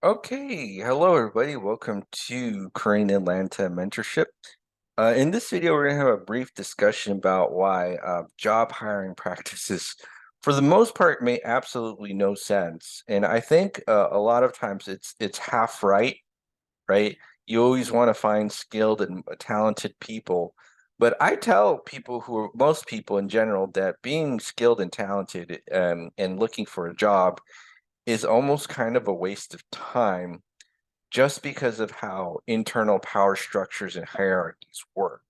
Okay, hello everybody. Welcome to Crane Atlanta Mentorship. In this video, we're going to have a brief discussion about why job hiring practices, for the most part, make absolutely no sense. And I think a lot of times it's half right, right? You always want to find skilled and talented people, but I tell people most people in general, that being skilled and talented and looking for a job is almost kind of a waste of time just because of how internal power structures and hierarchies work.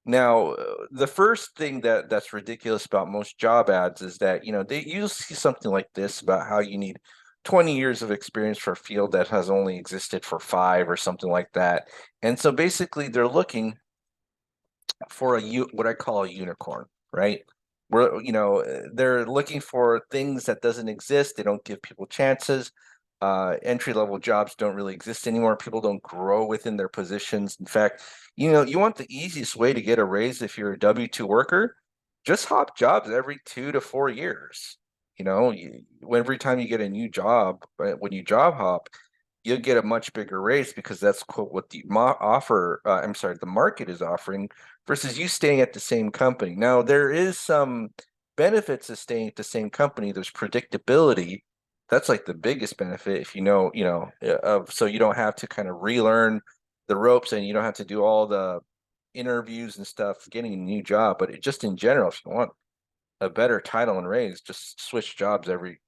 Now, the first thing that's ridiculous about most job ads is that, you'll see something like this about how you need 20 years of experience for a field that has only existed for 5 or something like that. And so basically they're looking for what I call a unicorn, right? They're looking for things that doesn't exist. They don't give people chances. Entry level jobs don't really exist anymore. People don't grow within their positions. In fact, you want the easiest way to get a raise if you're a W-2 worker, just hop jobs every 2 to 4 years. Every time you get a new job, right, when you job hop, you'll get a much bigger raise because that's what the the market is offering versus you staying at the same company. Now, there is some benefits of staying at the same company. There's predictability. That's like the biggest benefit if so you don't have to kind of relearn the ropes and you don't have to do all the interviews and stuff getting a new job. But just in general, if you want a better title and raise, just switch jobs every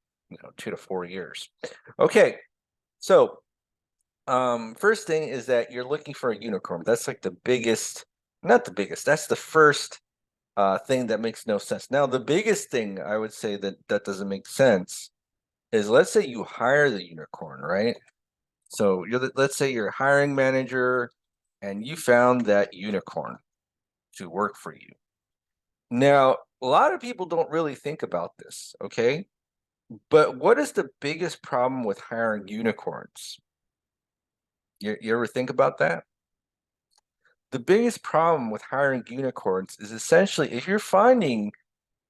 2 to 4 years. Okay, so first thing is that you're looking for a unicorn. That's like the biggest, not the biggest, that's the first thing that makes no sense. Now, the biggest thing I would say that doesn't make sense is, let's say you hire the unicorn, right? So let's say you're a hiring manager and you found that unicorn to work for you. Now, a lot of people don't really think about this, okay? But what is the biggest problem with hiring unicorns? You ever think about that? The biggest problem with hiring unicorns is essentially if you're finding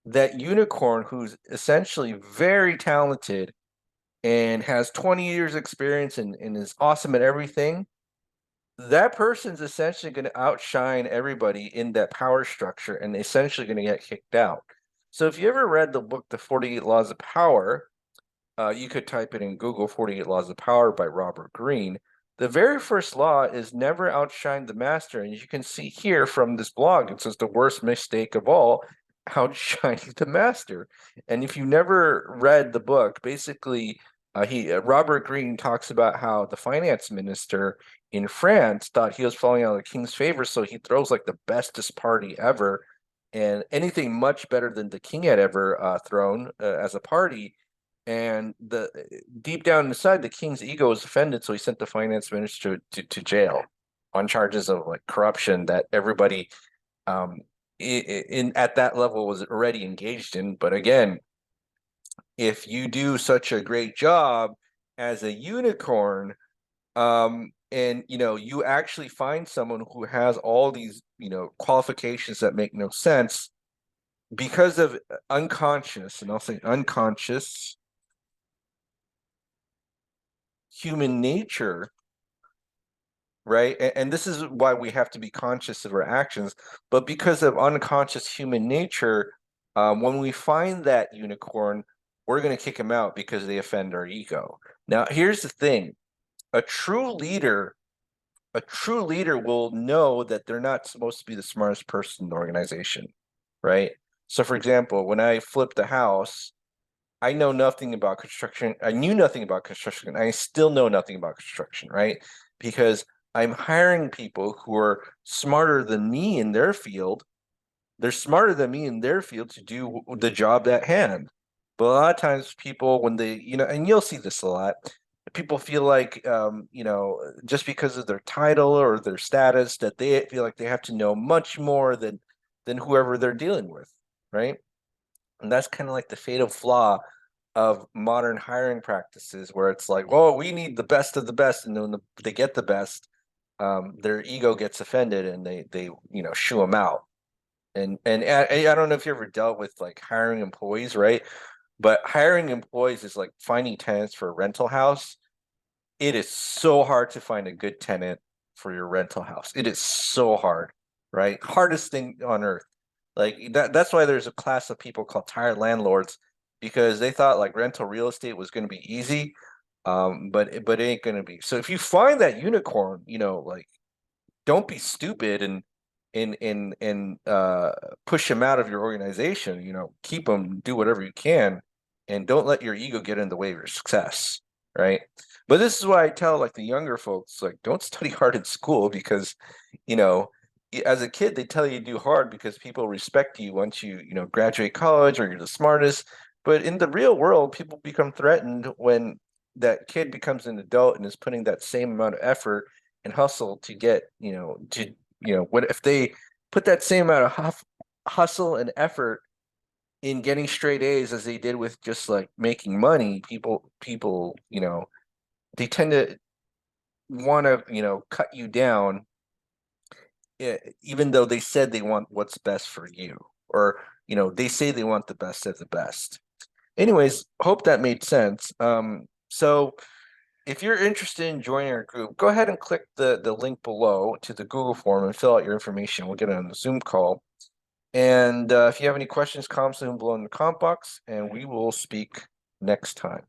that unicorn who's essentially very talented and has 20 years experience and is awesome at everything, that person's essentially going to outshine everybody in that power structure and essentially going to get kicked out. So if you ever read the book, The 48 Laws of Power, you could type it in Google, 48 Laws of Power by Robert Greene. The very first law is never outshine the master. And you can see here from this blog, it says the worst mistake of all, outshining the master. And if you never read the book, basically, Robert Greene talks about how the finance minister in France thought he was falling out of the king's favor, so he throws like the bestest party ever, and anything much better than the king had ever thrown as a party. And the deep down inside, the king's ego was offended, so he sent the finance minister to jail on charges of like corruption that everybody um, in at that level was already engaged in. But again, if you do such a great job as a unicorn, and you actually find someone who has all these qualifications that make no sense because of unconscious, and I'll say unconscious human nature, right? And this is why we have to be conscious of our actions. But because of unconscious human nature, when we find that unicorn, we're going to kick them out because they offend our ego. Now, here's the thing: a true leader, a true leader will know that they're not supposed to be the smartest person in the organization, right? So, for example, when I flipped the house, I know nothing about construction. I knew nothing about construction. I still know nothing about construction, right? Because I'm hiring people who are smarter than me in their field. They're smarter than me in their field to do the job at hand. But a lot of times people, when and you'll see this a lot, people feel like, just because of their title or their status, that they feel like they have to know much more than whoever they're dealing with, right? And that's kind of like the fatal flaw of modern hiring practices, where it's like, oh, we need the best of the best, and then they get the best, their ego gets offended and they shoo them out. And I don't know if you ever dealt with like hiring employees, right? But hiring employees is like finding tenants for a rental house. it is so hard to find a good tenant for your rental house. It is so hard, right? Hardest thing on earth. Like that's why there's a class of people called tired landlords because they thought like rental real estate was going to be easy. But it ain't going to be. So if you find that unicorn, like don't be stupid and push them out of your organization, keep them, do whatever you can, and don't let your ego get in the way of your success, right? But this is why I tell like the younger folks, like don't study hard in school because, you know, as a kid they tell you to do hard because people respect you once you graduate college or you're the smartest. But in the real world, people become threatened when that kid becomes an adult and is putting that same amount of effort and hustle to get, what if they put that same amount of hustle and effort in getting straight A's as they did with just like making money, people, they tend to want to, cut you down, even though they said they want what's best for you, or, they say they want the best of the best. Anyways, hope that made sense. So if you're interested in joining our group, go ahead and click the link below to the Google form and fill out your information. We'll get on the Zoom call. And if you have any questions, comment them below in the comment box, and we will speak next time.